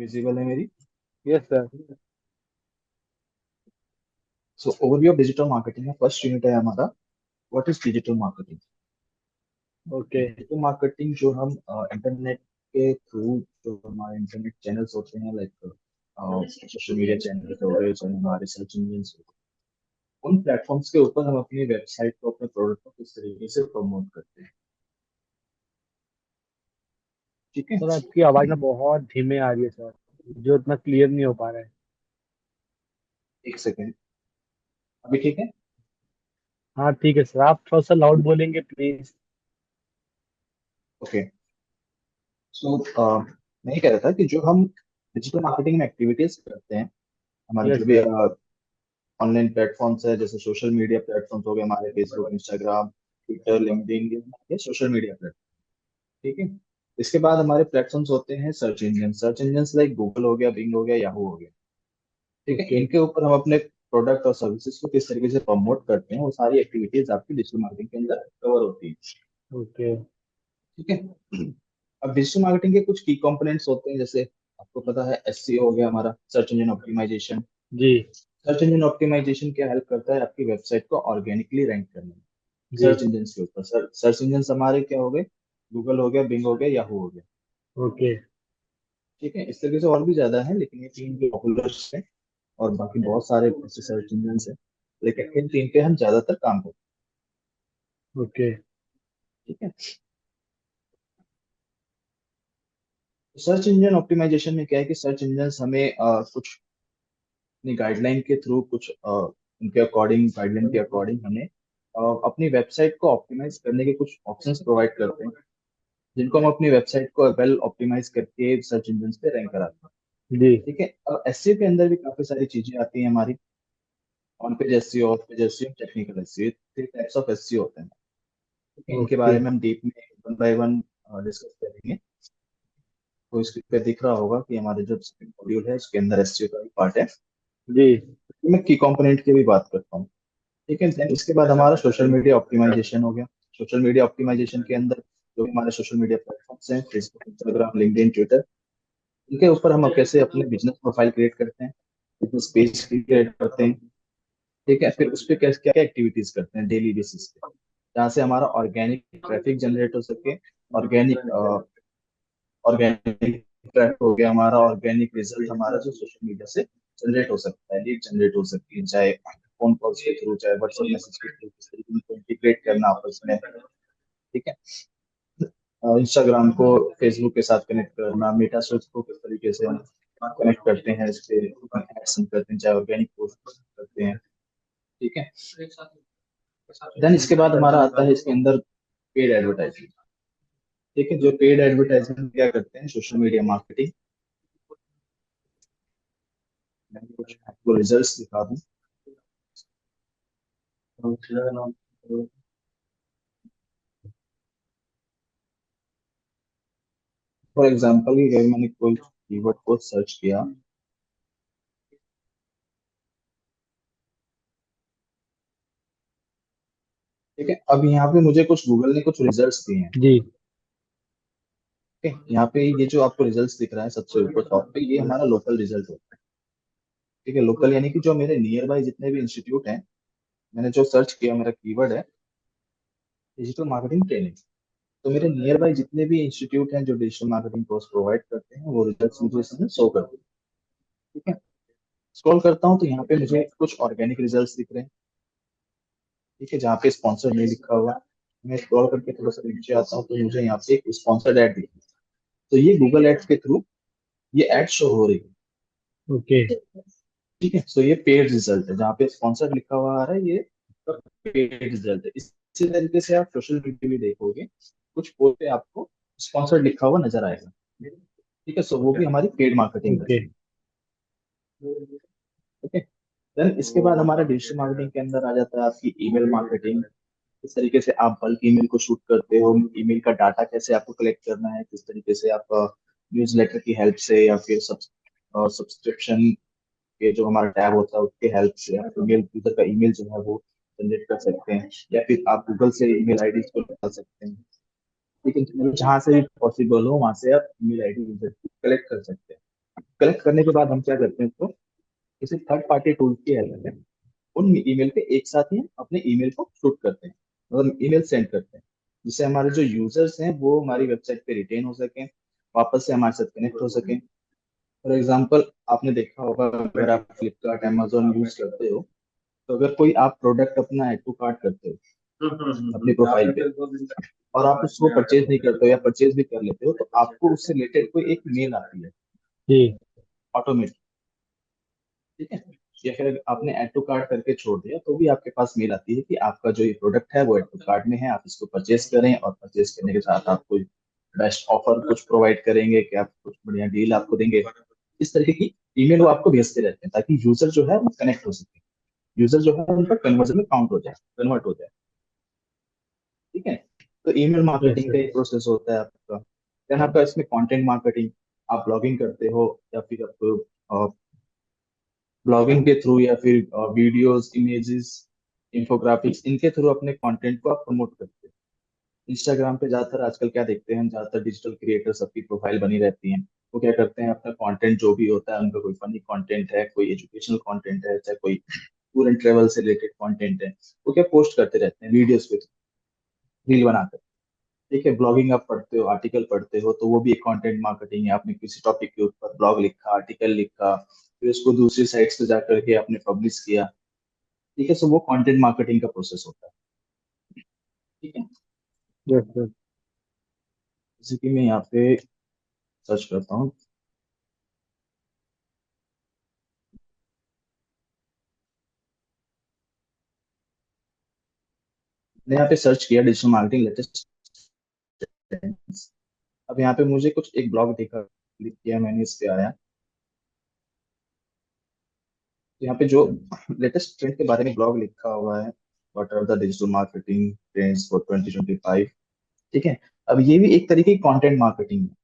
Visible है मेरी? Yes sir. So overview of digital marketing में फर्स्ट यूनिट है हमारा, what is digital marketing. Okay. Digital marketing जो हम इंटरनेट के थ्रू, जो हमारे इंटरनेट चैनल्स होते हैं, लाइक सोशल मीडिया चैनल हो गए, जो हमारे सर्च इंजन, उन प्लेटफॉर्म्स के ऊपर हम अपनी वेबसाइट को, अपने प्रोडक्ट को किस तरीके से प्रमोट करते हैं। ठीक है। सर आपकी आवाज़ ना बहुत धीमे आ रही है सर, जो इतना क्लियर नहीं हो पा रहा है। एक सेकेंड। अभी ठीक है? हाँ ठीक है सर, आप थोड़ा सा लाउड बोलेंगे प्लीज। ओके। सो मैं ये कह रहा था कि जो हम डिजिटल मार्केटिंग में एक्टिविटीज करते हैं, हमारे यस जो भी सर। ऑनलाइन प्लेटफॉर्म्स है, जैसे सोशल मीडिया प्लेटफॉर्म्स हो गए हमारे, फेसबुक, इंस्टाग्राम, ट्विटर, लिंक्डइन, ये सोशल मीडिया प्लेटफॉर्म। ठीक है। इसके बाद हमारे प्लेटफॉर्म्स होते हैं सर्च इंजन लाइक गूगल हो गया, बिंग हो गया, याहू हो गया। ठीक है। ओके। इनके ऊपर हम अपने प्रोडक्ट और सर्विसेज को किस तरीके से प्रमोट करते हैं, वो सारी एक्टिविटीज आपकी डिजिटल मार्केटिंग के अंदर कवर होती है। ओके। ठीक है। अब डिजिटल मार्केटिंग के कुछ की कंपोनेंट्स होते हैं, जैसे आपको पता है एसईओ हो गया हमारा, सर्च इंजन ऑप्टिमाइजेशन। जी। सर्च इंजन ऑप्टिमाइजेशन क्या हेल्प करता है आपकी वेबसाइट को ऑर्गेनिकली रैंक करने में, जी। सर्च इंजन के ऊपर। सर्च इंजन हमारे क्या हो गए? गूगल हो गया, बिंग हो गया, याहू हो गया। ओके। ठीक है। इस तरीके से और भी ज्यादा है, लेकिन ये तीन पॉपुलर है। और बाकी बहुत सारे ऐसे सर्च इंजन है, लेकिन इन तीन पे हम ज्यादातर काम करते ओके। हैं। ठीक है। सर्च इंजन ऑप्टिमाइजेशन में क्या है कि सर्च इंजन हमें कुछ अपनी गाइडलाइन के थ्रू, कुछ उनके अकॉर्डिंग, गाइडलाइन के अकॉर्डिंग हमें अपनी वेबसाइट को ऑप्टिमाइज करने के कुछ ऑप्शंस प्रोवाइड करते हैं, जिनको हम अपनी वेबसाइट को वेल ऑप्टिमाइज करके सर्च इंजन पे रैंक कराते हैं। जी। ठीक है। अब एसईओ के अंदर भी काफी सारी चीजें आती हैं हमारी। On page SEO, of page SEO, technical SEO, three types of SEO होते हैं। ठीक है। इनके ओके। बारे में हम डीप में वन बाय वन डिस्कस करेंगे। तो इसके पे दिख रहा होगा कि हमारे जो मॉड्यूल है उसके अंदर एसईओ का भी पार्ट है। जी। मैं की कंपोनेंट की भी बात करता हूँ। ठीक है। देन इसके बाद हमारा सोशल मीडिया ऑप्टिमाइजेशन हो गया। सोशल मीडिया ऑप्टिमाइजेशन के अंदर जो हमारे सोशल मीडिया प्लेटफॉर्म्स हैं, फेसबुक, इंस्टाग्राम, लिंक्डइन, ट्विटर, इनके ऊपर हम कैसे अपने बिजनेस प्रोफाइल क्रिएट करते हैं, बिजनेस पेज क्रिएट करते हैं। ठीक है। फिर उस पर क्या क्या एक्टिविटीज करते हैं डेली बेसिस पे, जहाँ से हमारा ऑर्गेनिक ट्रैफिक जनरेट हो सके। ऑर्गेनिक ऑर्गेनिक ट्रैफिक हो गया हमारा, ऑर्गेनिक रिजल्ट हमारा जो सोशल मीडिया से जनरेट हो सकता है, लीड जनरेट हो सकती है, चाहे फोन कॉल्स के थ्रू, चाहे व्हाट्सएप मैसेज के थ्रू, किस तरीके से इंटीग्रेट करना आपस में। ठीक है। इंस्टाग्राम को फेसबुक के साथ कनेक्ट करना, मेटा सर्च को किस तरीके से हम कनेक्ट करते हैं, इस पे एड्स करते हैं, चाहे ऑर्गेनिक पोस्ट करते हैं। ठीक है। देन इसके बाद हमारा आता है इसके अंदर पेड एडवर्टाइजमेंट। ठीक है। जो पेड एडवर्टाइजमेंट क्या करते हैं, सोशल मीडिया मार्केटिंग। मैं कुछ आपको रिजल्ट्स दिखा दूं। फॉर एग्जाम्पल कि अगर मैंने कोई कीवर्ड को सर्च किया। ठीक है। अब यहाँ पे मुझे कुछ, गूगल ने कुछ रिजल्ट्स दिए हैं। जी। ठीक है। यहाँ पे ये जो आपको रिजल्ट्स दिख रहा है सबसे ऊपर टॉप पे, ये हमारा लोकल रिजल्ट होता है। ठीक है। लोकल यानी कि जो मेरे नियर बाय जितने भी इंस्टीट्यूट हैं, मैंने जो सर्च किया, मेरा कीवर्ड है डिजिटल मार्केटिंग ट्रेनिंग, तो मेरे नियर बाय जितने भी इंस्टीट्यूट हैं जो डिजिटल मार्केटिंग कोर्स प्रोवाइड करते हैं, वो रिजल्ट्स मुझे इसमें शो करते हैं। ठीक है। स्क्रॉल करता हूँ तो यहाँ पे मुझे कुछ ऑर्गेनिक रिजल्ट्स दिख रहे हैं। ठीक है। जहाँ पे स्पॉन्सर नहीं लिखा हुआ है। मैं स्क्रॉल करके थोड़ा सा नीचे आता हूँ तो मुझे यहाँ पे एक स्पॉन्सर्ड एड दिख रही है। तो ये गूगल एड्स के थ्रू ये एड शो हो रही है। ओके। ठीक है। सो ये पेड रिजल्ट है, जहाँ पे स्पॉन्सर्ड लिखा हुआ आ रहा है, ये पेड रिजल्ट है। इसी तरीके से आप सोशल मीडिया में देखोगे, कुछ पोस्ट पे आपको स्पॉन्सर्ड लिखा हुआ नजर आएगा। ठीक है। सो वो भी हमारी पेड मार्केटिंग ओके। है। ठीक है। देन इसके बाद हमारा डिजिटल मार्केटिंग के अंदर आ जाता है आपकी ईमेल मार्केटिंग। किस तरीके से आप बल्क ईमेल को शूट करते हो, ईमेल का डाटा कैसे आपको कलेक्ट करना है, किस तरीके से आप न्यूज़लेटर की हेल्प से, या फिर सब्सक्रिप्शन के जो हमारा टैब होता है उसके हेल्प से आप ईमेल यूजर का ईमेल जो है वो जनरेट कर सकते हैं, या फिर आप गूगल से ईमेल आईडी को निकाल सकते हैं। लेकिन मतलब जहाँ से भी पॉसिबल हो वहां से आप ईमेल आईडी यूजर की कलेक्ट कर सकते हैं। कलेक्ट करने के बाद हम क्या करते हैं, तो किसी थर्ड पार्टी टूल की हेल्प से उन ईमेल पे एक साथ ही अपने ईमेल को शूट करते हैं, मतलब ईमेल सेंड करते हैं, जिससे हमारे जो यूजर्स हैं वो हमारी वेबसाइट पे रिटेन हो सके, वापस से हमारे साथ कनेक्ट हो सके। फॉर एग्जाम्पल, आपने देखा होगा, अगर आप फ्लिपकार्ट अमेजोन यूज करते हो, तो अगर कोई आप प्रोडक्ट अपना ऐड टू कार्ट करते हो अपनी प्रोफाइल पे, और आप उसको परचेज नहीं करते हो या परचेज भी कर लेते हो, तो आपको उससे रिलेटेड कोई एक मेल आती है जी। ऑटोमेटिक। ठीक है, या फिर आपने ऐड टू कार्ट करके छोड़ दिया तो भी आपके पास मेल आती है कि आपका जो ये प्रोडक्ट है वो ऐड टू कार्ट में है, आप इसको परचेज करें, और परचेज करने के साथ आप कोई बेस्ट ऑफर कुछ प्रोवाइड करेंगे, कि आप कुछ बढ़िया डील आपको देंगे। इस तरीके की ईमेल वो आपको भेजते रहते हैं, ताकि यूजर जो है वो कनेक्ट हो सके, यूजर जो है उनका कन्वर्जन में काउंट हो जाए, कन्वर्ट हो जाए। ठीक है, तो ईमेल यस मार्केटिंग सर। का एक प्रोसेस होता है आपका। देन आपका इसमें कंटेंट मार्केटिंग, आप ब्लॉगिंग करते हो, या फिर आप ब्लॉगिंग के थ्रू, या फिर वीडियोस, इमेजेस, इंफोग्राफिक्स, इनके थ्रू अपने कंटेंट को आप प्रमोट करते हो। इंस्टाग्राम पे ज्यादातर आजकल क्या देखते हैं हम, ज्यादातर डिजिटल क्रिएटर सबकी प्रोफाइल बनी रहती है। वो क्या करते हैं, अपना कंटेंट जो भी होता है उनका, कोई फनी कंटेंट है, कोई एजुकेशनल कंटेंट है, चाहे कोई टूर एंड ट्रेवल से रिलेटेड कंटेंट है, वो क्या पोस्ट करते रहते हैं वीडियोस पे, रील बनाकर। ठीक है, ब्लॉगिंग आप पढ़ते हो, आर्टिकल पढ़ते हो, तो वो भी एक कंटेंट मार्केटिंग है। आपने किसी टॉपिक के ऊपर ब्लॉग लिखा, आर्टिकल लिखा, फिर उसको दूसरी साइट्स पे जाकर के आपने पब्लिश किया। ठीक है, सो वो कंटेंट मार्केटिंग का प्रोसेस होता है। ठीक है, यस सर। जैसे कि मैं यहाँ पे सर्च करता हूँ, मैंने यहाँ पे सर्च किया डिजिटल मार्केटिंग लेटेस्ट ट्रेंड्स। अब यहाँ पे मुझे कुछ एक ब्लॉग देखा, क्लिक किया मैंने, इस पे आया, तो यहाँ पे जो लेटेस्ट ट्रेंड के बारे में ब्लॉग लिखा हुआ है, what are the digital marketing trends for 2025। ठीक है, अब ये भी एक तरीके की कंटेंट मार्केटिंग है।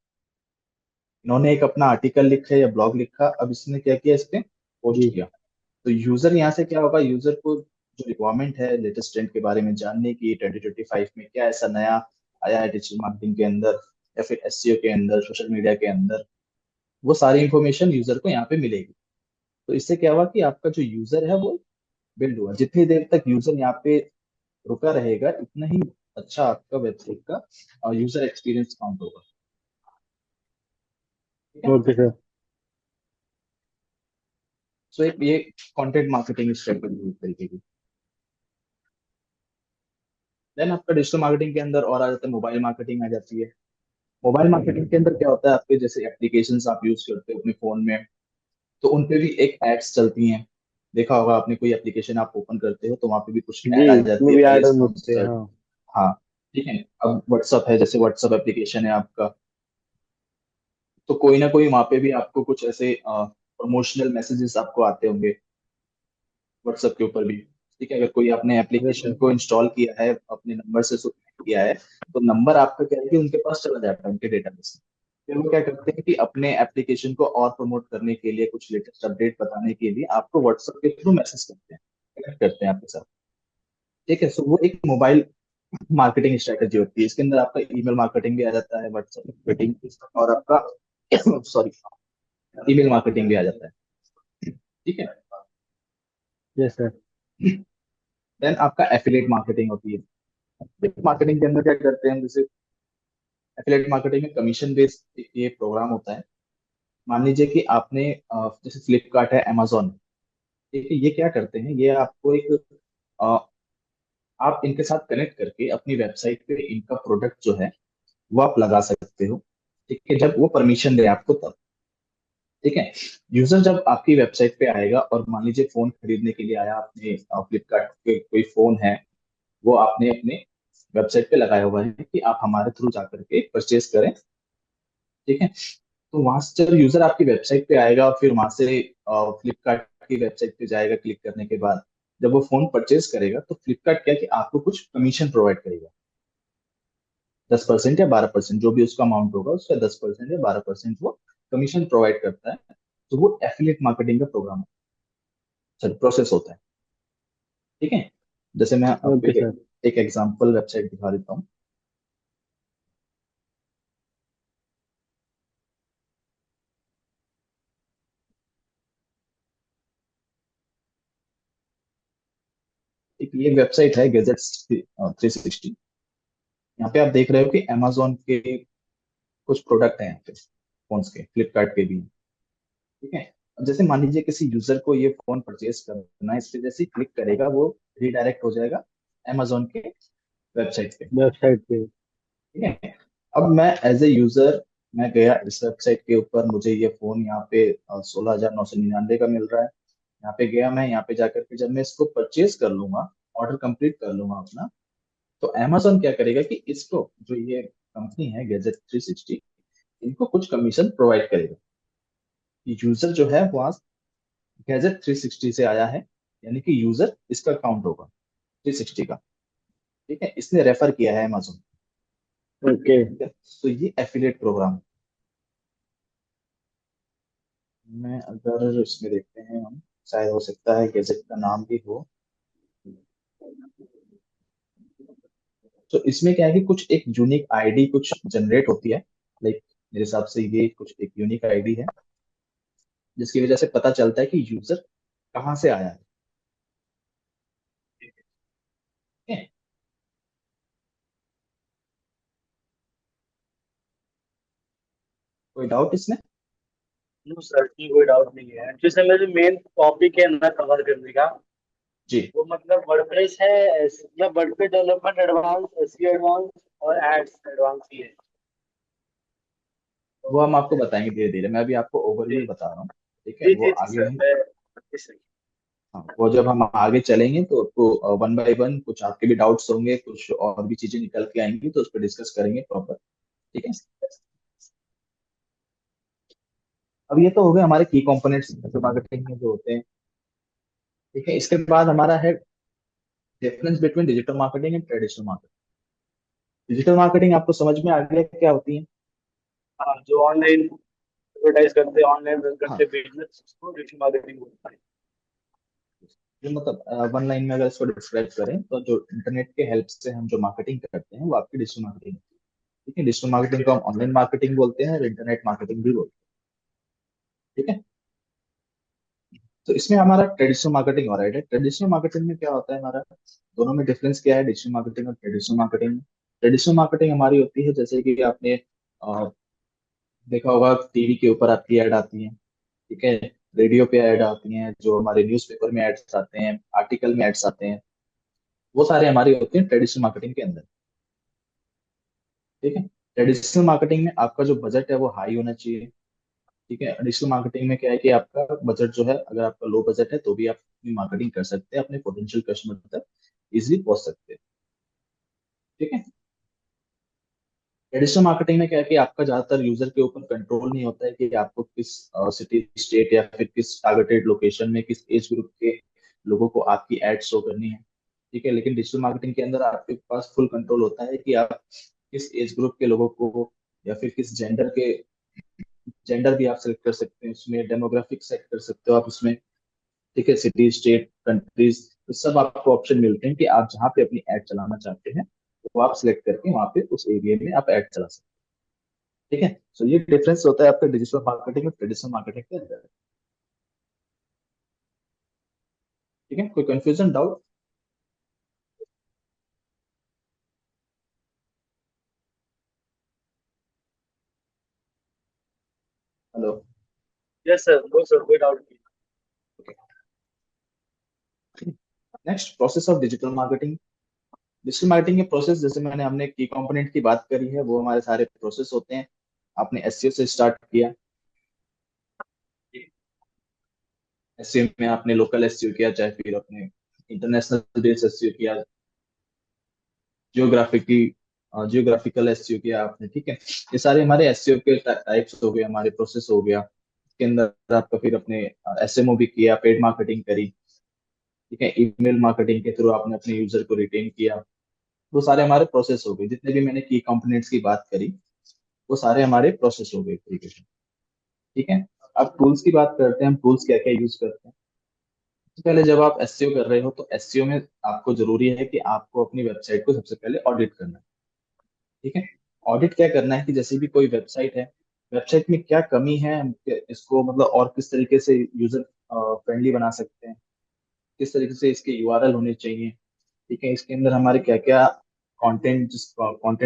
इन्होंने एक अपना आर्टिकल लिखा या ब्लॉग लिखा, अब इसने क्या किया, इस पे पोस्ट जी। किया। तो यूजर यहाँ से क्या होगा, यूजर को जो रिक्वायरमेंट है लेटेस्ट ट्रेंड के बारे में जानने की, 2025 में क्या ऐसा नया आया है डिजिटल मार्केटिंग के अंदर, या फिर एसईओ के अंदर, सोशल मीडिया के अंदर, वो सारी इंफॉर्मेशन यूजर को यहाँ पे मिलेगी। तो इससे क्या हुआ कि आपका जो यूजर है वो बिल्ड हुआ। जितनी देर तक यूजर यहाँ पे रुका रहेगा, इतना ही अच्छा आपका वेबसाइट का यूजर एक्सपीरियंस काउंट होगा। ठीक है, ओके सर। सो एक ये कंटेंट मार्केटिंग स्ट्रेटेजी एक तरीके की। देन आपका डिजिटल मार्केटिंग के अंदर और आ जाता है, मोबाइल मार्केटिंग आ जाती है। मोबाइल मार्केटिंग के अंदर क्या होता है, आपके जैसे एप्लीकेशंस आप यूज करते हो अपने फोन में, तो उन पे भी एक एड्स चलती हैं। देखा होगा आपने, कोई एप्लीकेशन आप ओपन करते हो तो वहां पे भी कुछ जी, ऐड आ जाती उसमें है, भी भाई ऐड ऑन होते हैं, स्पॉन्सर्ड। हाँ। हाँ, ठीक है। अब व्हाट्सअप है, जैसे व्हाट्सअप एप्लीकेशन है आपका, तो कोई ना कोई वहां पे भी आपको कुछ ऐसे प्रमोशनल मैसेजेस आपको आते होंगे व्हाट्सएप के ऊपर भी। ठीक है, अगर कोई आपने यस एप्लीकेशन सर। को इंस्टॉल किया है, अपने नंबर से किया है, तो नंबर आपका क्या है कि उनके पास चला जाता है, उनके डेटाबेस में। फिर वो क्या करते हैं कि अपने एप्लीकेशन को और प्रमोट करने के लिए, कुछ लेटेस्ट अपडेट बताने के लिए आपको व्हाट्सएप के थ्रू मैसेज करते हैं, कनेक्ट करते हैं आपके साथ। ठीक है, सो वो एक मोबाइल मार्केटिंग स्ट्रेटेजी होती है। इसके अंदर आपका ईमेल मार्केटिंग भी आ जाता है, व्हाट्सएप मार्केटिंग, और आपका सॉरी, ईमेल मार्केटिंग भी आ जाता है। ठीक है, यस सर। देन आपका एफिलिएट मार्केटिंग होती है। एफिलिएट मार्केटिंग के अंदर क्या करते हैं हम, जैसे एफिलिएट मार्केटिंग में कमीशन बेस्ड ये प्रोग्राम होता है। मान लीजिए कि आपने जैसे फ्लिपकार्ट है, अमेजोन, ठीक है, ये क्या करते हैं, ये आपको एक अ, आप इनके साथ कनेक्ट करके अपनी वेबसाइट पे इनका प्रोडक्ट जो है वो आप लगा सकते हो। ठीक है, जब वो परमिशन दे आपको तब। ठीक है, यूजर जब आपकी वेबसाइट पे आएगा, और मान लीजिए फोन खरीदने के लिए आया, आपने फ्लिपकार्ट पे कोई फोन है, वो आपने अपने वेबसाइट पे लगाया हुआ है कि आप हमारे थ्रू जाकर के परचेज करें। ठीक है, तो वहां से जब यूजर आपकी वेबसाइट पे आएगा, और फिर वहां से फ्लिपकार्ट की वेबसाइट पे जाएगा, क्लिक करने के बाद जब वो फोन परचेज करेगा, तो फ्लिपकार्ट क्या है कि आपको कुछ कमीशन प्रोवाइड करेगा, 10% या 12%, जो भी उसका अमाउंट होगा उसका 10% या 12% वो कमीशन प्रोवाइड करता है। तो वो एफिलिएट मार्केटिंग का प्रोग्राम, सॉरी, प्रोसेस होता है। ठीक है, जैसे मैं आपको ओके सर। एक एग्जांपल वेबसाइट दिखा देता हूँ। एक ये वेबसाइट है गैजेट्स 360। यहाँ पे आप देख रहे हो कि amazon के कुछ प्रोडक्ट हैं यहाँ पे, फोन्स के, फ्लिपकार्ट के भी हैं। ठीक है। अब जैसे मान लीजिए किसी यूजर को ये फोन परचेज करना है, इस पे जैसे क्लिक करेगा वो रिडायरेक्ट हो जाएगा amazon के वेबसाइट पे। वेबसाइट पे। ठीक है। अब मैं एज ए यूजर, मैं गया इस वेबसाइट के ऊपर, मुझे ये फोन यहाँ पे 16,999 का मिल रहा है। यहाँ पे गया मैं, यहाँ पे जाकर के जब मैं इसको परचेज कर लूंगा, ऑर्डर कंप्लीट कर लूंगा अपना, तो अमेजोन क्या करेगा कि इसको, जो ये कंपनी है गैजेट 360, इनको कुछ कमीशन प्रोवाइड करेगा। यूजर जो है वो गैजेट 360 से आया है, यानी कि यूजर इसका काउंट होगा 360 का। ठीक है, इसने रेफर किया है अमेजोन। ओके। ठीक है, तो ये एफिलिएट प्रोग्राम। में अगर इसमें देखते हैं हम, शायद हो सकता है गैजेट का नाम भी हो। तो इसमें क्या है कि कुछ एक यूनिक आईडी कुछ जनरेट होती है, लाइक मेरे हिसाब से ये कुछ एक यूनिक आईडी है, जिसकी वजह से पता चलता है कि यूजर कहाँ से आया है। ठीक है। कोई डाउट इसमें? नो सर, की कोई डाउट नहीं है। जैसे मेरे मेन टॉपिक है ना कवर करने का, जी। वो मतलब वर्डप्रेस है, मतलब WordPress development advance, SEO advance और एड्स एडवांस ही है। वो तो हम आपको बताएंगे धीरे धीरे, मैं अभी आपको जी ओवरव्यू बता रहा हूँ। ठीक है, जी वो जी जी आगे सर, हम, मैं जी हाँ, वो जब हम आगे चलेंगे तो आपको वन बाय वन कुछ आपके भी डाउट्स होंगे, कुछ और भी चीजें निकल के आएंगी, तो उस पर डिस्कस करेंगे प्रॉपर। ठीक है। अब ये तो हो गए हमारे की कंपोनेंट्स जो मार्केटिंग में जो होते हैं। ठीक है, इसके बाद हमारा है difference between digital marketing and traditional marketing. Digital marketing आपको समझ में आ गया कि क्या होती है? हाँ, जो ऑनलाइन एडवर्टाइज करते हैं, ऑनलाइन रन करते हाँ, हैं बिजनेस, उसको डिजिटल मार्केटिंग बोलते हैं। जो मतलब वन लाइन में अगर इसको डिस्क्राइब करें तो जो इंटरनेट के हेल्प से हम जो मार्केटिंग करते हैं वो आपकी डिजिटल मार्केटिंग होती है। ठीक है, डिजिटल मार्केटिंग ओके। को हम ऑनलाइन मार्केटिंग बोलते हैं और इंटरनेट मार्केटिंग भी बोलते हैं। ठीक है। तो इसमें हमारा ट्रेडिशनल मार्केटिंग हो रहा है। ट्रेडिशनल मार्केटिंग में क्या होता है हमारा, दोनों में डिफरेंस क्या है, डिजिटल मार्केटिंग और ट्रेडिशनल मार्केटिंग में? ट्रेडिशनल मार्केटिंग हमारी होती है जैसे कि आपने देखा होगा, टीवी के ऊपर आपकी ऐड आती है। ठीक है, रेडियो पे ऐड आती हैं, जो हमारे न्यूज़पेपर में एड्स आते हैं, आर्टिकल में एड्स आते हैं, वो सारे हमारे होते हैं ट्रेडिशनल मार्केटिंग के अंदर। ठीक है। ट्रेडिशनल मार्केटिंग में आपका जो बजट है वो हाई होना चाहिए। ठीक है, डिजिटल मार्केटिंग में क्या है कि आपका बजट जो है, अगर आपका लो बजट है तो भी आप अपनी मार्केटिंग कर सकते हैं, अपने पोटेंशियल कस्टमर तक इजिली पहुंच सकते हैं। ठीक है। ट्रेडिशनल मार्केटिंग में क्या है कि आपका ज्यादातर यूजर के ऊपर कंट्रोल नहीं होता है कि आपको किस सिटी स्टेट या फिर किस टारगेटेड लोकेशन में किस एज ग्रुप के लोगों को आपकी एड शो करनी है। ठीक है, लेकिन डिजिटल मार्केटिंग के अंदर आपके पास फुल कंट्रोल होता है कि आप किस एज ग्रुप के लोगों को, या फिर किस जेंडर भी आप सेलेक्ट कर सकते हैं, उसमें डेमोग्राफिक सेट कर सकते हो आप उसमें। ठीक है, सिटी स्टेट कंट्रीज, तो सब आपको ऑप्शन मिलते हैं कि आप जहाँ पे अपनी एड चलाना चाहते हैं वो आप सिलेक्ट करके वहाँ पे उस एरिया में आप एड चला सकते हैं। ठीक है, सो ये डिफरेंस होता है आपका डिजिटल मार्केटिंग और ट्रेडिशनल मार्केटिंग के अंदर। ठीक है, कोई confusion, doubt? Hello. Yes sir, no sir, कोई डाउट नहीं। Next, process of digital marketing. Digital marketing के प्रोसेस, जैसे हमने की कंपोनेंट की बात करी है, वो हमारे सारे प्रोसेस होते हैं। आपने एसईओ से स्टार्ट किया, एसईओ में आपने लोकल एसईओ किया, चाहे फिर अपने इंटरनेशनल बेस एसईओ किया, जियोग्राफिकी जियोग्राफिकल एसईओ किया आपने। ठीक है, ये सारे हमारे एसईओ के टाइप्स हो गए, हमारे प्रोसेस हो गया। इसके अंदर आपका फिर अपने एसएमओ भी किया, पेड मार्केटिंग करी। ठीक है, ईमेल मार्केटिंग के थ्रू आपने अपने यूजर को रिटेन किया। वो सारे हमारे प्रोसेस हो गए, जितने भी मैंने की कंपोनेंट्स की बात करी वो सारे हमारे प्रोसेस हो गए एक तरीके से। ठीक है। अब टूल्स की बात करते हैं, हम टूल्स क्या क्या यूज करते हैं। सबसे पहले जब आप एसईओ कर रहे हो तो एसईओ में आपको जरूरी है कि आपको अपनी वेबसाइट को सबसे पहले ऑडिट करना है। ठीक है, ऑडिट क्या करना है कि जैसे भी कोई वेबसाइट है, वेबसाइट में क्या कमी है, हम इसको मतलब और किस तरीके से यूजर फ्रेंडली बना सकते हैं, किस तरीके से इसके यूआरएल होने चाहिए। ठीक है, इसके अंदर हमारे क्या क्या कंटेंट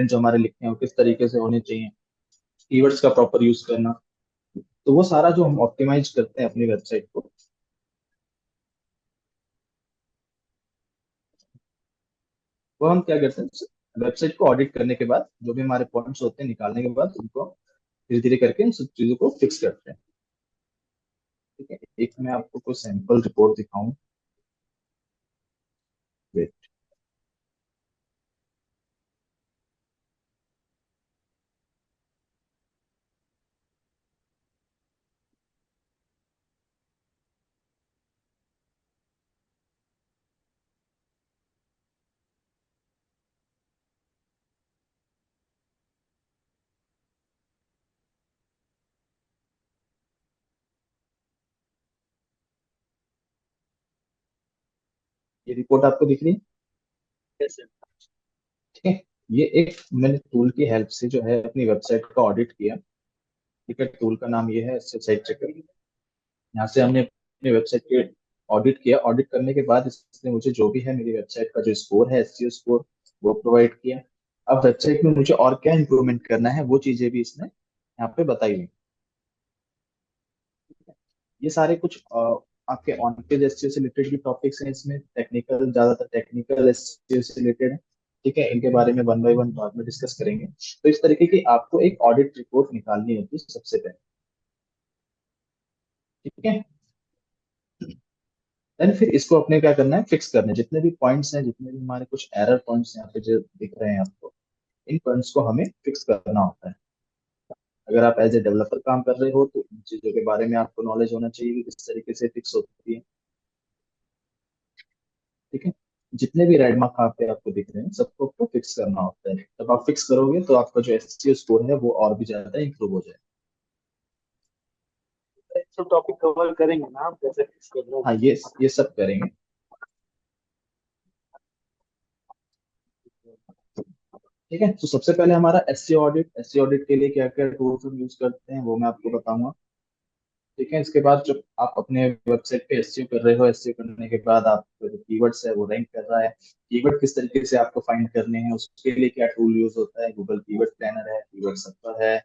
जो हमारे लिखने हैं वो किस तरीके से होने चाहिए, कीवर्ड्स का प्रॉपर यूज करना। तो वो सारा जो हम ऑप्टिमाइज करते हैं अपनी वेबसाइट को, वो हम क्या करते हैं, वेबसाइट को ऑडिट करने के बाद जो भी हमारे पॉइंट्स होते हैं निकालने के बाद उनको धीरे धीरे करके इन सब चीजों को फिक्स करते हैं। ठीक है, एक मैं आपको कोई सैंपल रिपोर्ट दिखाऊं। वेट। ये रिपोर्ट आपको दिख रही है? कैसे? ठीक है, ये एक मैंने टूल की हेल्प से जो है अपनी वेबसाइट का ऑडिट किया। ठीक है, टूल का नाम ये है साइट चेकर। यहाँ से हमने अपनी वेबसाइट के ऑडिट किया। ऑडिट करने के बाद इसने मुझे जो भी है मेरी वेबसाइट का जो स्कोर है, एसईओ स्कोर, वो प्रोवाइड किया। अब वेबसाइट में मुझे और क्या इंप्रूवमेंट करना है वो चीजें भी इसने यहाँ पे बताई हुई। ये सारे कुछ आपके ऑन पेज एसईओ से रिलेटेड भी टॉपिक्स हैं इसमें, टेक्निकल, ज्यादातर टेक्निकल एसईओ से रिलेटेड है। ठीक है, इनके बारे में वन बाय वन बाद में डिस्कस करेंगे। तो इस तरीके की आपको एक ऑडिट रिपोर्ट निकालनी होती है सबसे पहले। ठीक है, देन फिर इसको अपने क्या करना है, फिक्स करना है। जितने भी पॉइंट्स हैं, जितने भी हमारे कुछ एरर पॉइंट्स यहाँ पे जो दिख रहे हैं आपको, इन पॉइंट्स को हमें फिक्स करना होता है। अगर आप एज ए डेवलपर काम कर रहे हो तो इन चीजों के बारे में आपको नॉलेज होना चाहिए कि किस तरीके से फिक्स होती है। ठीक है, जितने भी रेड मार्क यहाँ पे आपको दिख रहे हैं सबको आपको फिक्स करना होता है। जब आप फिक्स करोगे तो आपका जो एसईओ स्कोर है वो और भी ज्यादा इंप्रूव हो जाएगा। सब टॉपिक कवर करेंगे ना आप, कैसे फिक्स करना हाँ, ये सब करेंगे। ठीक है, तो सबसे पहले हमारा एसईओ ऑडिट। एसईओ ऑडिट के लिए क्या क्या टूल्स हम यूज करते हैं वो मैं आपको बताऊंगा। ठीक है, इसके बाद जब आप अपने वेबसाइट पे एसईओ कर रहे हो, एसईओ करने के बाद आपका जो कीवर्ड्स है वो रैंक कर रहा है, कीवर्ड किस तरीके से आपको फाइंड करने हैं उसके लिए क्या टूल यूज होता है, गूगल कीवर्ड प्लानर है, कीवर्ड सर्वर है,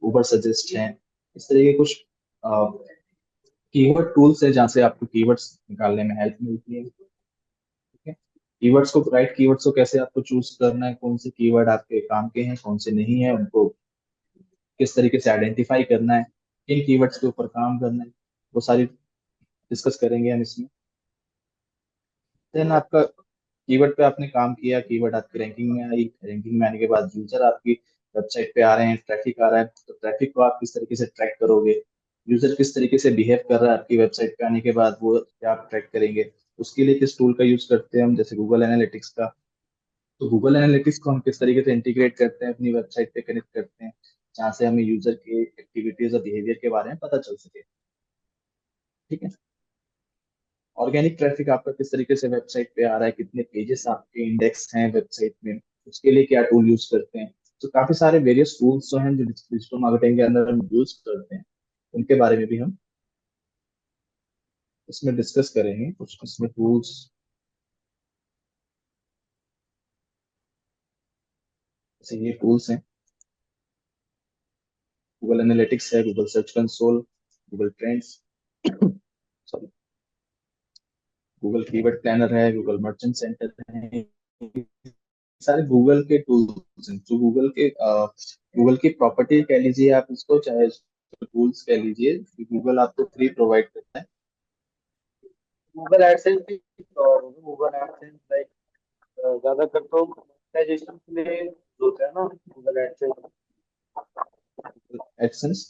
उबर सजेस्ट है। इस तरह के कुछ कीवर्ड टूल्स है जहाँ से आपको कीवर्ड्स निकालने में हेल्प मिलती है। ठीक है, कीवर्ड्स को, राइट कीवर्ड्स को कैसे आपको चूज करना है, कौन से कीवर्ड आपके काम के हैं कौन से नहीं है, उनको किस तरीके से आइडेंटिफाई करना है, किन कीवर्ड्स के ऊपर काम करना है, वो सारी डिस्कस करेंगे हम इसमें। देन आपका कीवर्ड पे आपने काम किया, कीवर्ड आपकी रैंकिंग में आई, रैंकिंग में आने के बाद यूजर आपकी वेबसाइट पे आ रहे हैं, ट्रैफिक आ रहा है, तो ट्रैफिक को आप किस तरीके से ट्रैक करोगे, यूजर किस तरीके से बिहेव कर रहा है आपकी वेबसाइट पे आने के बाद, वो क्या आप ट्रैक करेंगे। उसके लिए किस टूल का यूज करते हैं हम, जैसे गूगल एनालिटिक्स का। तो गूगल एनालिटिक्स को हम किस तरीके से इंटीग्रेट करते हैं अपनी वेबसाइट पे, कनेक्ट करते हैं, जहाँ से हमें यूजर के एक्टिविटीज और बिहेवियर के बारे में पता चल सके। ठीक है, ऑर्गेनिक ट्रैफिक आपका किस तरीके से वेबसाइट पे आ रहा है, कितने पेजेस आपके इंडेक्स हैं वेबसाइट में, उसके लिए क्या टूल यूज करते हैं। तो काफी सारे वेरियस टूल्स जो हैं जो डिजिटल मार्केटिंग के अंदर हम यूज करते हैं, उनके बारे में भी हम इसमें डिस्कस करेंगे। कुछ इसमें टूल्स, जैसे ये टूल्स हैं, गूगल एनालिटिक्स है, Google Search Console, Google Trends, sorry, Google Keyword Planner है, गूगल मर्चेंट सेंटर है। सारे गूगल के टूल्स हैं जो गूगल की प्रॉपर्टी कह लीजिए आप इसको, चाहे टूल्स कह लीजिए, गूगल आपको फ्री प्रोवाइड करता है। गूगल एडसेंस भी, और गूगल एडसेंस लाइक ज्यादातर तो मोनेटाइजेशन के लिए होता है ना गूगल एडसेंस। एडसेंस।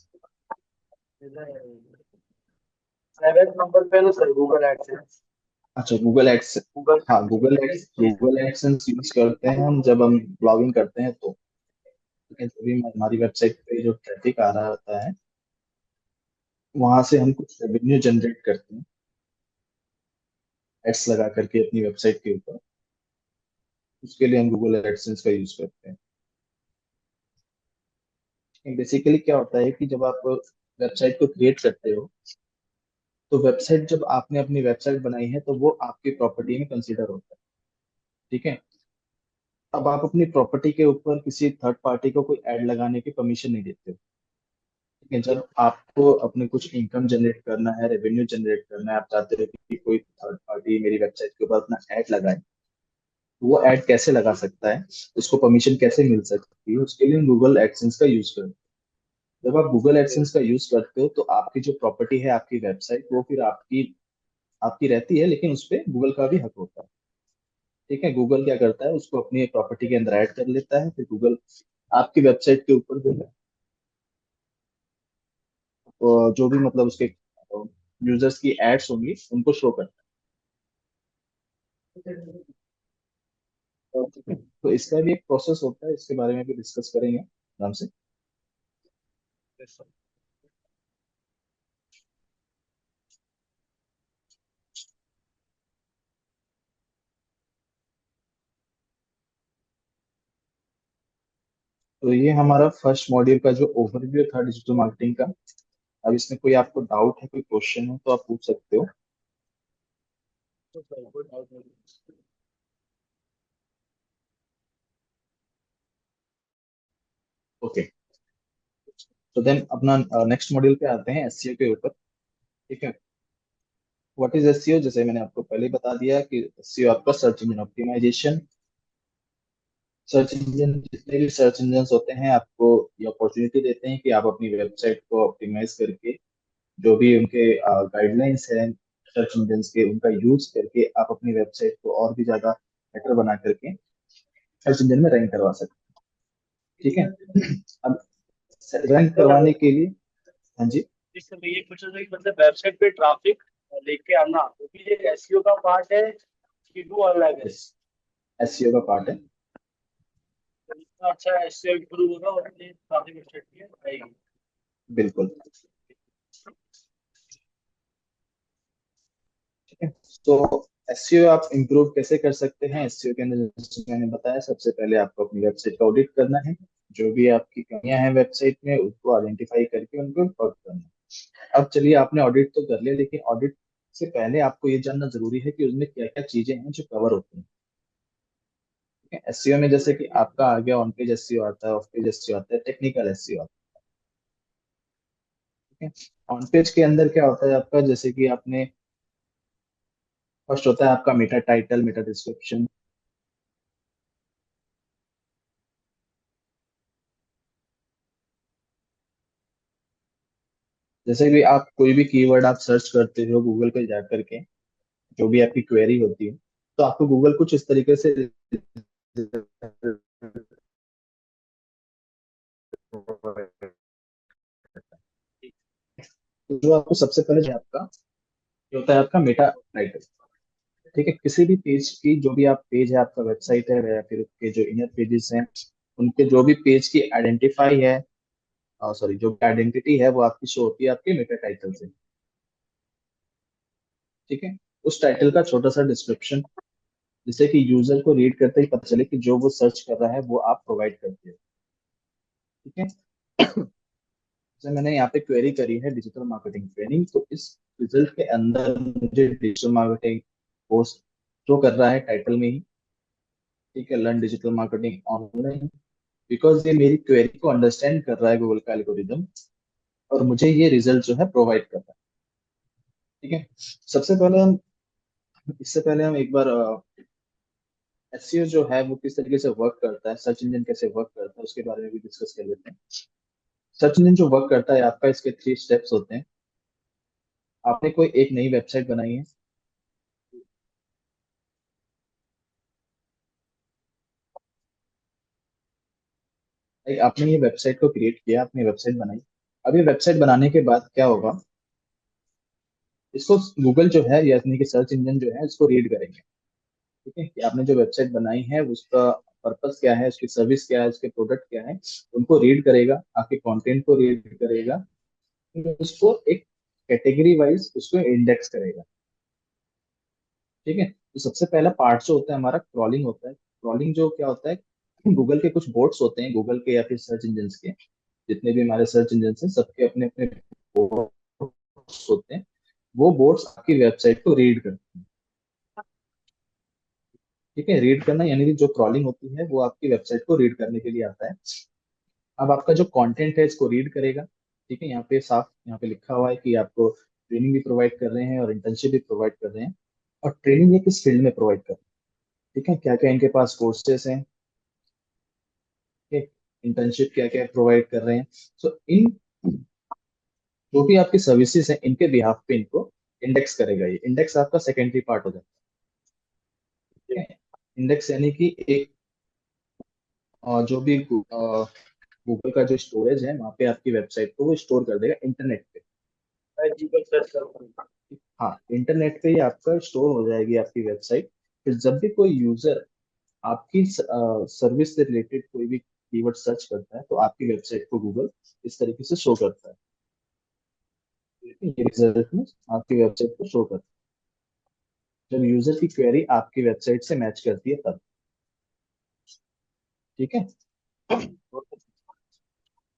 7 नंबर पे ना सर गूगल एडसेंस। अच्छा, गूगल एड्स। गूगल हाँ, गूगल एडसेंस यूज करते हैं हम जब हम ब्लॉगिंग करते हैं तो। ठीक है, जब भी हमारी वेबसाइट पे जो ट्रैफिक आ रहा होता है वहां से हम कुछ रेवेन्यू जनरेट करते हैं एड्स लगा करके अपनी वेबसाइट के ऊपर। उसके लिए हम गूगल एडसेंस का यूज करते हैं। बेसिकली क्या होता है कि जब आप वेबसाइट को क्रिएट करते हो तो वेबसाइट, जब आपने अपनी वेबसाइट बनाई है तो वो आपकी प्रॉपर्टी में कंसीडर होता है। ठीक है। अब आप अपनी प्रॉपर्टी के ऊपर किसी थर्ड पार्टी को कोई एड लगाने की परमिशन नहीं देते हो। ठीक है, जब आपको अपने कुछ इनकम जनरेट करना है, रेवेन्यू जनरेट करना है, आप चाहते हो कि कोई थर्ड पार्टी मेरी वेबसाइट के ऊपर अपना ऐड लगाए, तो वो ऐड कैसे लगा सकता है, उसको परमिशन कैसे मिल सकती है, उसके लिए गूगल एडसेंस का यूज करते हैं। जब आप गूगल एडसेंस का यूज करते हो तो आपकी जो प्रॉपर्टी है, आपकी वेबसाइट, वो फिर आपकी आपकी रहती है, लेकिन उस पे गूगल का भी हक होता है। ठीक है, गूगल क्या करता है, उसको अपनी प्रॉपर्टी के अंदर ऐड कर लेता है, फिर गूगल आपकी वेबसाइट के ऊपर जो है, जो भी मतलब उसके यूजर्स की एड्स होंगी उनको शो करता है। ठीक है, तो इसका भी एक प्रोसेस होता है, इसके बारे में भी डिस्कस करेंगे आराम से। तो ये हमारा फर्स्ट मॉड्यूल का जो ओवरव्यू था डिजिटल मार्केटिंग का। अब इसमें कोई आपको डाउट है, कोई क्वेश्चन है, तो आप पूछ सकते हो। ओके, तो देन अपना नेक्स्ट मॉड्यूल पे आते हैं, एसईओ के ऊपर। ठीक है, व्हाट इज एसईओ? जैसे मैंने आपको पहले ही बता दिया कि एसईओ आपका search engine optimisation. Search engine, जितने भी सर्च इंजन होते हैं, आपको ये अपॉर्चुनिटी देते हैं कि आप अपनी वेबसाइट को ऑप्टिमाइज करके, जो भी उनके गाइडलाइंस हैं सर्च इंजन के, उनका यूज करके आप अपनी वेबसाइट को और भी ज्यादा बेटर बना करके सर्च इंजन में रैंक करवा सकते हैं। ठीक है, अब रैंक करवाने के लिए, हाँ जी, इससे मैं ये पूछ रहा था कि मतलब वेबसाइट पे ट्रैफिक लेके आना वो भी एक एसईओ का पार्ट है कि वो अलग है? यस, एसईओ का पार्ट है। तो जितना अच्छा एसईओ इम्प्रूव होगा उतनी ट्रैफिक वेबसाइट की आएगी। बिल्कुल। ठीक है, तो एसईओ आप इंप्रूव कैसे कर सकते हैं? एसईओ के अंदर जैसे मैंने बताया, सबसे पहले आपको अपनी वेबसाइट का ऑडिट करना है। जो भी आपकी कमियां हैं वेबसाइट में, उसको आइडेंटिफाई करके उनको सॉल्व करना है। अब चलिए, आपने ऑडिट तो कर लिया, लेकिन ऑडिट से पहले आपको ये जानना जरूरी है कि उसमें क्या क्या चीजें हैं जो कवर होती हैं। ठीक है, एसईओ में जैसे कि आपका आ गया ऑन पेज एसईओ आता है, ऑफ पेज एसईओ आता है, टेक्निकल एसईओ आता है। ठीक है, ऑन पेज के अंदर क्या होता है आपका, जैसे कि आपने फर्स्ट होता है आपका मेटा टाइटल, मेटा डिस्क्रिप्शन। जैसे कि आप कोई भी कीवर्ड आप सर्च करते हो गूगल पे जा करके, जो भी आपकी क्वेरी होती है, तो आपको गूगल कुछ इस तरीके से तो जो आपको सबसे पहले जो आपका ये होता है आपका मेटा टाइटल। ठीक है, किसी भी पेज की, जो भी आप पेज है, आपका वेबसाइट है या फिर उसके जो इनर पेजेस हैं, उनके जो भी पेज की आइडेंटिफाई है, सॉरी, जो आइडेंटिटी है, वो आपकी शो होती है आपके मेटा टाइटल से। ठीक है, उस टाइटल का छोटा सा डिस्क्रिप्शन, जिससे कि यूजर को रीड करते ही पता चले कि जो वो सर्च कर रहा है वो आप प्रोवाइड करते हो। ठीक है, जैसे मैंने यहाँ पे क्वेरी करी है डिजिटल मार्केटिंग ट्रेनिंग, तो इस रिजल्ट के अंदर मुझे डिजिटल मार्केटिंग कोर्स जो कर रहा है टाइटल में ही। ठीक है, learn digital marketing online, because ये मेरी क्वेरी को अंडरस्टैंड कर रहा है गूगल का एल्गोरिदम, और मुझे ये रिजल्ट जो है प्रोवाइड कर रहा है। ठीक है, सबसे पहले हम इससे पहले हम एक बार एसईओ जो है वो किस तरीके से वर्क करता है, सर्च इंजन कैसे वर्क करता है, उसके बारे में भी डिस्कस कर लेते हैं। सर्च इंजन जो वर्क करता है आपका, इसके 3 स्टेप्स होते हैं। आपने कोई एक नई वेबसाइट बनाई है, लाइक आपने ये वेबसाइट को क्रिएट किया, आपने वेबसाइट बनाई। अब ये वेबसाइट बनाने के बाद क्या होगा, इसको गूगल जो है, यानी कि सर्च इंजन जो है, इसको रीड करेंगे। ठीक है, कि आपने जो वेबसाइट बनाई है उसका पर्पस क्या है, उसकी सर्विस क्या है, उसके प्रोडक्ट क्या है, उनको रीड करेगा, आपके कंटेंट को रीड करेगा, फिर उसको एक कैटेगरी वाइज उसको इंडेक्स करेगा। ठीक है, तो सबसे पहला पार्ट जो होता है हमारा, क्रॉलिंग होता है। क्रॉलिंग जो क्या होता है, गूगल के कुछ बोट्स होते हैं, गूगल के या फिर सर्च इंजन के, जितने भी हमारे सर्च इंजन हैं, सबके अपने अपने बोट्स होते हैं। वो बोट्स आपकी वेबसाइट को रीड करते हैं। ठीक है, रीड करना यानी कि जो क्रॉलिंग होती है वो आपकी वेबसाइट को रीड करने के लिए आता है। अब आपका जो कंटेंट है इसको रीड करेगा। ठीक है, यहाँ पे साफ यहाँ पे लिखा हुआ है कि आपको ट्रेनिंग भी प्रोवाइड कर रहे हैं और इंटर्नशिप भी प्रोवाइड कर रहे हैं। और ट्रेनिंग ये किस फील्ड में प्रोवाइड कर रहे हैं, ठीक है, क्या क्या इनके पास कोर्सेस हैं, इंटर्नशिप क्या क्या प्रोवाइड कर रहे हैं। सो इन जो भी आपकी सर्विसेज हैं इनके बिहाफ पे इनको इंडेक्स करेगा। ये इंडेक्स आपका सेकेंडरी पार्ट हो जाता है। इंडेक्स यानी कि एक जो भी गूगल का जो स्टोरेज है वहाँ पे आपकी वेबसाइट को वो स्टोर कर देगा इंटरनेट पे। मैं गूगल सर्च करूंगा। हाँ, इंटरनेट पे ही आपका स्टोर हो जाएगी आपकी वेबसाइट। फिर जब भी कोई यूजर आपकी सर्विस से रिलेटेड कोई भी कीवर्ड सर्च करता है तो आपकी वेबसाइट को गूगल इस तरीके से शो करता है। ये रिजल्ट में आपकी वेबसाइट को शो करता है जब यूजर की क्वेरी आपकी वेबसाइट से मैच करती है तब। ठीक है,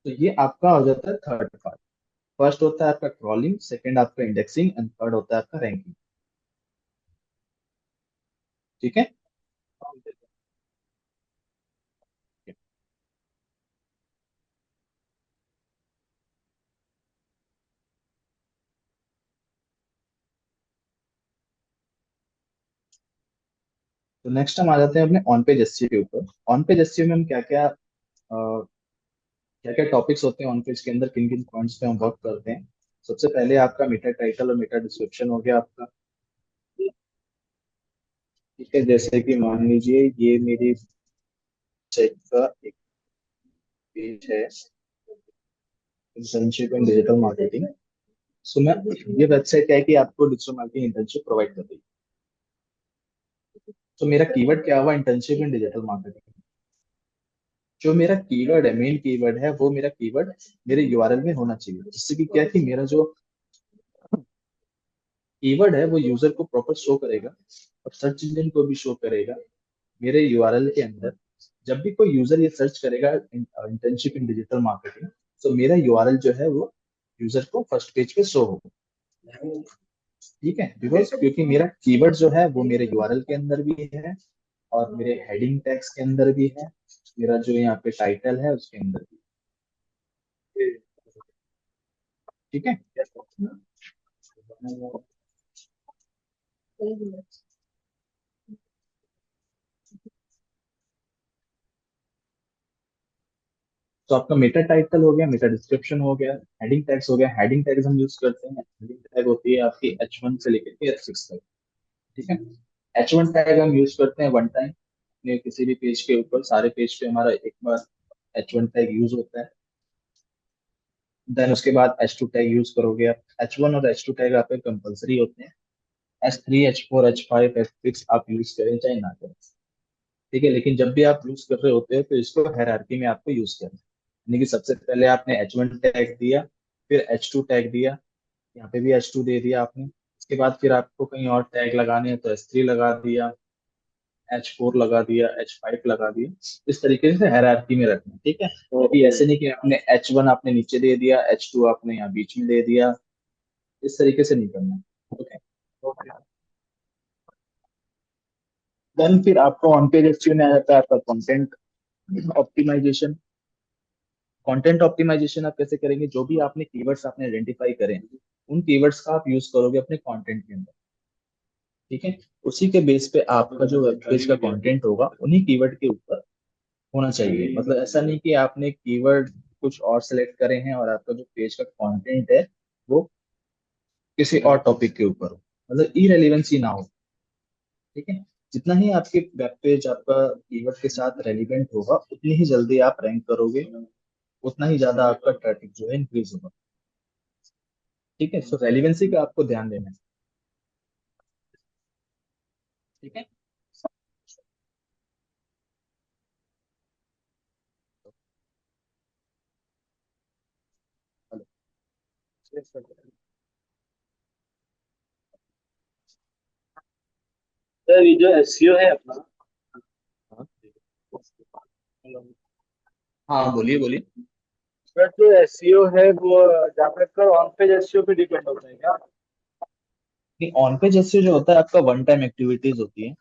तो ये आपका हो जाता है थर्ड पार्ट। फर्स्ट होता है आपका क्रॉलिंग, सेकंड आपका इंडेक्सिंग एंड थर्ड होता है आपका रैंकिंग। ठीक है, तो नेक्स्ट हम आ जाते हैं अपने ऑन पेज एसईओ के ऊपर। ऑन पेज एसईओ में हम क्या क्या टॉपिक्स होते हैं ऑन पेज के अंदर, किन किन पॉइंट्स पे हम वर्क करते हैं। सबसे पहले आपका मेटा टाइटल और मेटा डिस्क्रिप्शन हो गया आपका। ठीक है, जैसे कि मान लीजिए ये मेरी वेबसाइट का एक पेज है, इंटर्नशिप इन डिजिटल मार्केटिंग। सो मैं ये वेबसाइट क्या है कि आपको डिजिटल मार्केटिंग इंटर्नशिप प्रोवाइड कर रही है। तो मेरा कीवर्ड क्या हुआ, इंटर्नशिप इन डिजिटल मार्केटिंग। जो मेरा कीवर्ड है, मेन कीवर्ड है, वो मेरा कीवर्ड मेरे यूआरएल में होना चाहिए, जिससे कि क्या है कि मेरा जो कीवर्ड है वो यूजर को प्रॉपर शो करेगा और सर्च इंजन को भी शो करेगा मेरे यूआरएल के अंदर। जब भी कोई यूजर ये सर्च करेगा इंटर्नशिप इन डिजिटल मार्केटिंग, तो मेरा यूआरएल जो है वो यूजर को फर्स्ट पेज पे शो होगा। ठीक है, बिकॉज क्योंकि मेरा कीवर्ड जो है वो मेरे यूआरएल के अंदर भी है और मेरे हेडिंग टैग्स के अंदर भी है, मेरा जो यहाँ पे टाइटल है उसके अंदर भी। ठीक है, तो आपका मेटा टाइटल हो गया, मेटा डिस्क्रिप्शन हो गया, हेडिंग टैग्स हो गया। हेडिंग टैग्स हम यूज करते हैं, हेडिंग टैग होती है आपकी H1 से लेकर के H6 तक। ठीक है, H1 टैग हम यूज करते हैं वन टाइम अपने किसी भी पेज के ऊपर, सारे पेज पे हमारा एक बार H1 टैग यूज होता है। देन उसके बाद H2 टैग यूज करोगे आप। H1 और H2 टैग आपके कंपलसरी होते हैं। H3 H4 H5 H6 आप यूज करें चाहे ना करें। ठीक है, लेकिन जब भी आप यूज कर रहे होते हैं तो इसको हायरार्की में आपको यूज करना है। यानी कि सबसे पहले आपने H1 टैग दिया, फिर H2 टैग दिया, यहाँ पे भी H2 दे दिया आपने। उसके बाद फिर आपको कहीं और टैग लगाने हैं तो H3 लगा दिया, H4 लगा दिया, H5 लगा दिया। इस तरीके से हायरार्की में रखना है। ठीक है, अभी ऐसे नहीं कि आपने H1 आपने नीचे दे दिया, H2 आपने यहाँ बीच में दे दिया, इस तरीके से नहीं करना। ओके, देन फिर आपको ऑन पेज एसईओ में आ जाता है आपका कंटेंट ऑप्टिमाइजेशन। कंटेंट ऑप्टिमाइजेशन आप कैसे करेंगे, जो भी आपने कीवर्ड्स आपने आइडेंटिफाई करें उन कीवर्ड्स का आप यूज करोगे अपने कंटेंट के अंदर। ठीक है, उसी के बेस पे आपका जो वेब पेज का कंटेंट होगा उन्हीं कीवर्ड के ऊपर होना चाहिए। मतलब ऐसा नहीं कि आपने कीवर्ड कुछ और सेलेक्ट करे हैं और आपका जो पेज का कंटेंट है वो किसी और टॉपिक के ऊपर हो, मतलब इरेलीवेंसी ना हो। ठीक है, जितना ही आपके वेब पेज आपका कीवर्ड के साथ रेलिवेंट होगा उतनी ही जल्दी आप रैंक करोगे, उतना ही ज्यादा आपका ट्रैफिक जो है इंक्रीज होगा। ठीक है, सो रेलिवेंसी का आपको ध्यान देना है। ठीक है, हेलो। सर ये जो एसईओ है अपना, हाँ, हाँ, बोलिए बोलिए। सर जो एसईओ है वो ज्यादातर ऑन पेज एसईओ पे डिपेंड होता है क्या? नहीं, ऑन पेज एसईओ जो होता है आपका वन टाइम एक्टिविटीज होती है।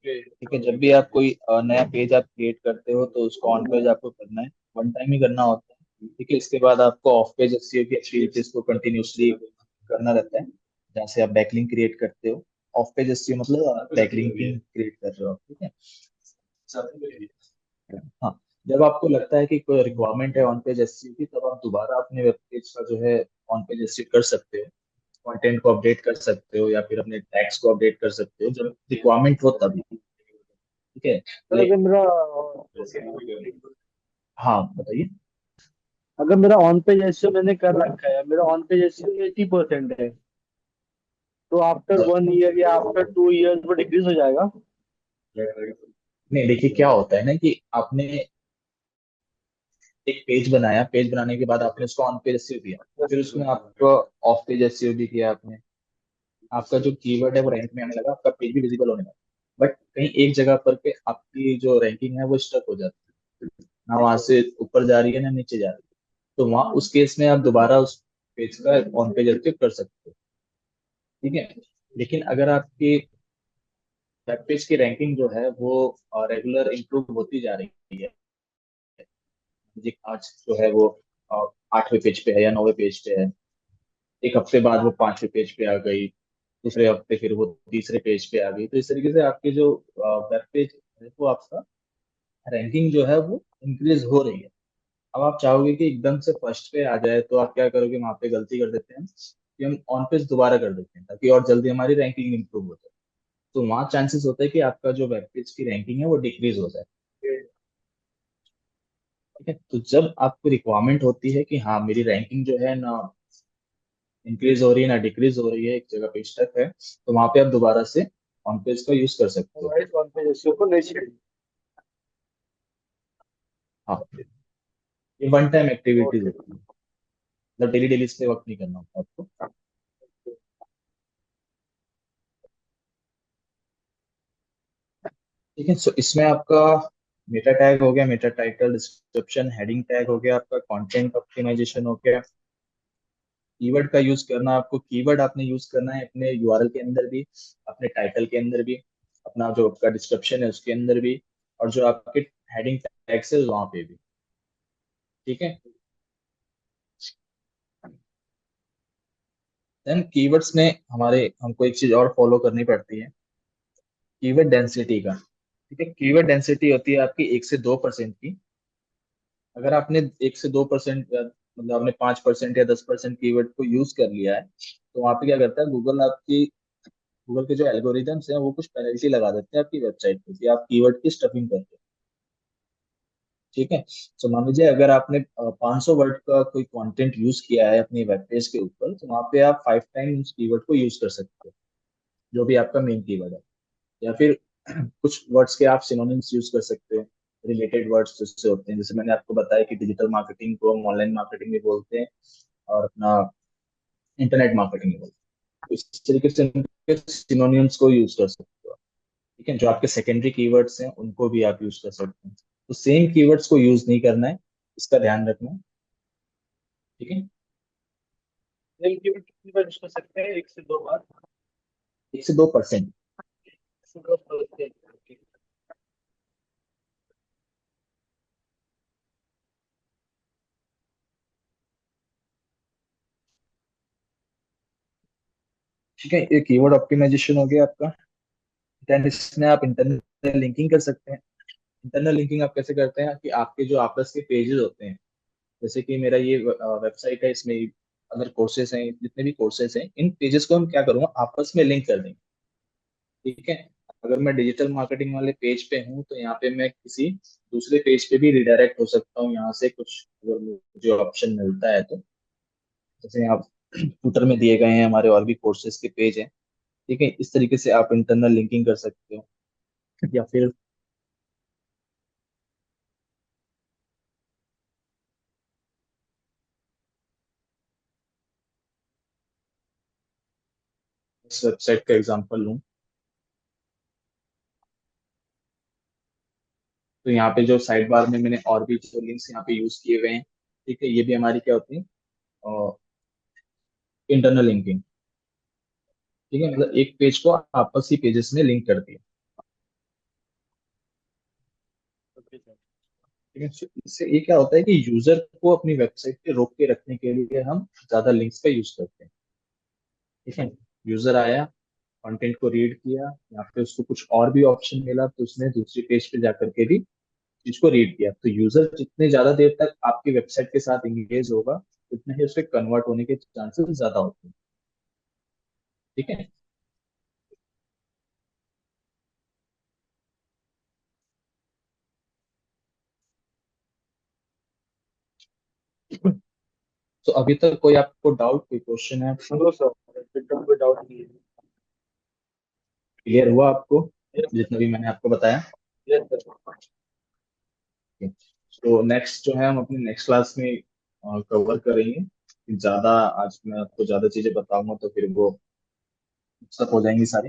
ठीक है, जब भी आप कोई नया पेज आप क्रिएट करते हो तो उसको ऑन पेज आपको करना है, वन टाइम ही करना होता है। ठीक है, इसके बाद आपको ऑफ पेज एसईओ की एक्टिविटीज को कंटिन्यूसली करना रहता है। जहाँ से आप बैकलिंक क्रिएट करते हो, ऑफ पेज एसईओ मतलब बैकलिंक क्रिएट कर रहे हो, ठीक है। हाँ, जब आपको लगता है कि कोई रिक्वायरमेंट है ऑन पेज एसईओ की, तब आप दोबारा अपने वेब पेज का जो है ऑन पेज एसईओ कर सकते हो। कंटेंट को अपडेट कर सकते हो या फिर अपने टैग्स को अपडेट कर सकते हो जब रिक्वायरमेंट हो तभी। ठीक है। तो ले अगर मेरा हाँ, बताइए। अगर मेरा ऑन पेज एसईओ मैंने कर रखा है, मेरा ऑन पेज एसईओ 80% है, तो आफ्टर 1 ईयर या आफ्टर 2 ईयर्स वो डिक्रीज हो जाएगा? नहीं, देखिए क्या होता है ना कि आपने एक पेज बनाया, पेज बनाने के बाद आपने उसको ऑन पेज एसईओ दिया, फिर उसमें आपको ऑफ पेज एसईओ भी किया आपने। आपका जो कीवर्ड है वो रैंक में आने लगा, आपका पेज भी विजिबल होने लगा। बट कहीं एक जगह पर पे आपकी जो रैंकिंग है वो स्टक हो जाती है, ना वहां से ऊपर जा रही है ना नीचे जा रही है। तो वहां उस केस में आप दोबारा उस पेज का ऑन पेज एसईओ कर सकते हो। ठीक है। लेकिन अगर आपकी वेब पेज की रैंकिंग जो है वो रेगुलर इंप्रूव होती जा रही है, जी आज जो है वो अ, 8वें पेज पे है या 9वें पेज पे है, एक हफ्ते बाद वो 5वें पेज पे आ गई, दूसरे हफ्ते फिर वो तीसरे पेज पे आ गई, तो इस तरीके से आपके जो वेब पेज है वो आपका रैंकिंग जो है वो इंक्रीज हो रही है। अब आप चाहोगे कि एकदम से फर्स्ट पे आ जाए, तो आप क्या करोगे, वहां पे गलती कर देते हैं कि हम ऑन पेज दोबारा कर देते हैं ताकि और जल्दी हमारी रैंकिंग इंप्रूव हो जाए। तो वहाँ चांसेस होता है कि आपका जो वेब पेज की रैंकिंग है वो डिक्रीज हो जाए। ठीक है, तो जब आपको रिक्वायरमेंट होती है कि हाँ मेरी रैंकिंग जो है ना इंक्रीज हो रही है ना डिक्रीज हो रही है, एक जगह पे स्टक है, तो वहां पे आप दोबारा से ऑन पेज का यूज कर सकते हो। हमारे ऑन पेज एसईओ को नहीं चाहिए। हाँ, ये वन टाइम एक्टिविटीज ओके। होती है, मतलब डेली डेली इस पे वर्क नहीं करना होता आपको। ठीक है, सो इसमें आपका मेटा टैग हो गया, Meta title, description, heading tag हो गया, आपका कंटेंट ऑप्टिमाइजेशन हो गया। कीवर्ड का यूज करना, आपको कीवर्ड आपने यूज करना है अपने यूआरएल के अंदर भी, अपने टाइटल के अंदर भी, अपना जो आपका डिस्क्रिप्शन है उसके अंदर भी, और जो आपके हेडिंग टैग्स है वहां पे भी। ठीक है। देन कीवर्ड्स में हमारे हमको एक चीज और फॉलो करनी पड़ती है, कीवर्ड डेंसिटी का। ठीक है, कीवर्ड डेंसिटी होती है आपकी 1 से 2% की। अगर आपने 1 से 2% मतलब आपने 5% या 10% कीवर्ड को यूज कर लिया है, तो वहां पे क्या करता है गूगल, आपकी गूगल के जो एल्गोरिदम्स हैं वो कुछ पेनल्टी लगा देते हैं आपकी वेबसाइट पे कि आप कीवर्ड की स्टफिंग करते हो। ठीक है। तो मान लीजिए अगर आपने 500 वर्ड का कोई कंटेंट यूज किया है अपनी वेब पेज के ऊपर, तो वहां पे आप 5 टाइम उस कीवर्ड को यूज कर सकते हो, जो भी आपका मेन कीवर्ड है। या फिर कुछ वर्ड्स के आप सिनोनिम्स यूज कर सकते हो, रिलेटेड वर्ड्स जिससे होते हैं, जैसे मैंने आपको बताया कि डिजिटल मार्केटिंग को हम ऑनलाइन मार्केटिंग भी बोलते हैं और अपना इंटरनेट मार्केटिंग भी बोलते हैं। तो इस तरीके से उनके सिनोनिम्स को यूज कर सकते हो। ठीक है, जो आपके सेकेंडरी कीवर्ड्स हैं उनको भी आप यूज कर सकते हैं। तो सेम कीवर्ड्स को यूज नहीं करना है, इसका ध्यान रखना है। ठीक है। सेम कीवर्ड कितनी बार यूज कर सकते हैं? 1 से 2 बार? 1 से 2%। 1 से 2 परसेंट। ठीक है, ये कीवर्ड ऑप्टिमाइजेशन हो गया आपका। देन इसमें आप इंटरनल लिंकिंग कर सकते हैं। इंटरनल लिंकिंग आप कैसे करते हैं कि आपके जो आपस के पेजेस होते हैं, जैसे कि मेरा ये वेबसाइट है, इसमें अगर कोर्सेज हैं, जितने भी कोर्सेज हैं, इन पेजेस को हम क्या करूँगा आपस में लिंक कर देंगे। ठीक है। अगर मैं डिजिटल मार्केटिंग वाले पेज पे हूँ तो यहाँ पे मैं किसी दूसरे पेज पे भी रिडायरेक्ट हो सकता हूँ, यहाँ से कुछ अगर मुझे ऑप्शन मिलता है तो। जैसे आप फुटर में दिए गए हैं हमारे और भी कोर्सेज के पेज हैं। ठीक है, इस तरीके से आप इंटरनल लिंकिंग कर सकते हो। या फिर इस वेबसाइट का एग्जांपल लूँ, तो यहाँ पे जो साइड बार में मैंने और भी जो लिंक्स यहाँ पे यूज किए हुए हैं, ठीक है, ये भी हमारी क्या होती है, इंटरनल लिंकिंग। ठीक है, मतलब एक पेज को आपस ही पेजेस में लिंक कर दिया। ठीक है, so इससे ये क्या होता है कि यूजर को अपनी वेबसाइट पे रोक के रखने के लिए हम ज्यादा लिंक्स का यूज करते हैं। ठीक है, यूजर आया, कंटेंट को रीड किया, या फिर उसको कुछ और भी ऑप्शन मिला तो उसने दूसरी पेज पे जाकर के भी चीज को रीड किया। तो यूजर जितने ज्यादा देर तक आपकी वेबसाइट के साथ एंगेज होगा, उतने ही उसके कन्वर्ट होने के चांसेस ज्यादा होते हैं। ठीक है। तो अभी तक कोई आपको डाउट, कोई क्वेश्चन है आपको? नो सर, एकदम कोई डाउट नहीं है। क्लियर हुआ आपको यस जितना भी मैंने आपको बताया? Sir, yes sir. तो नेक्स्ट जो है हम अपने नेक्स्ट क्लास में कवर करेंगे। ज्यादा आज मैं आपको ज्यादा चीजें बताऊंगा तो फिर वो सब हो जाएंगी सारी।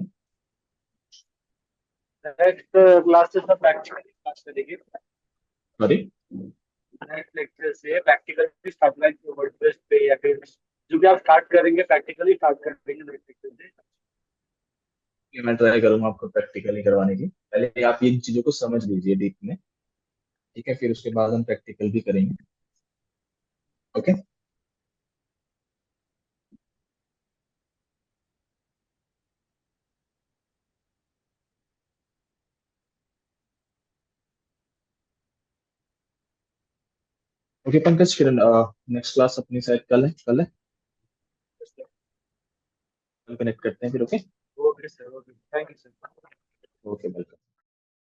नेक्स्ट क्लास से सब प्रैक्टिकली स्टार्ट करेंगे। सॉरी। नेक्स्ट लेक्चर से प्रैक्टिकली स्टार्ट लाइक वर्डप्रेस पे, या फिर जो भी आप स्टार्ट करेंगे प्रैक्टिकली स्टार्ट करेंगे नेक्स्ट लेक्चर से। मैं ट्राई करूंगा आपको प्रैक्टिकली करवाने की। पहले आप इन चीजों को समझ लीजिए डीप में। ठीक है, फिर उसके बाद हम प्रैक्टिकल भी करेंगे। ओके। ओके पंकज, फिर नेक्स्ट क्लास अपनी शायद कल है, कल है। कल कनेक्ट करते हैं फिर। Okay. Okay sir, okay, thank you sir. Okay welcome.